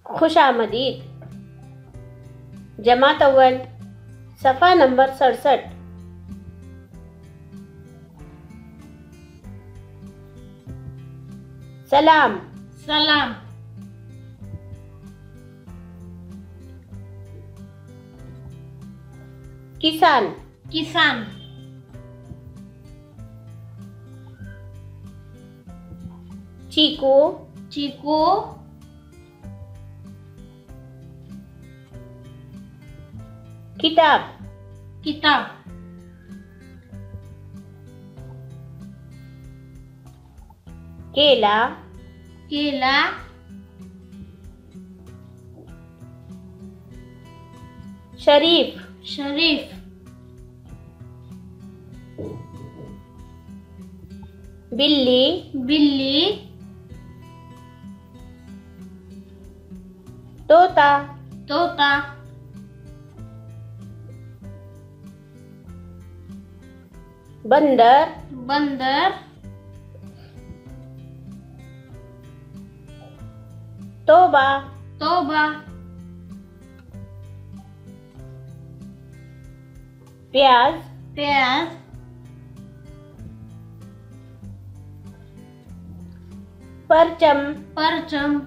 खुशामदीद। जमात अव्वल सफ़ा नंबर 67। सलाम। सलाम। किसान। किसान। चीकू। चीकू। किताब। किताब। केला। केला। शरीफ। शरीफ। बिल्ली। बिल्ली। तोता। तोता। बंदर। बंदर। तोबा। तोबा। प्याज। प्याज। परचम। परचम।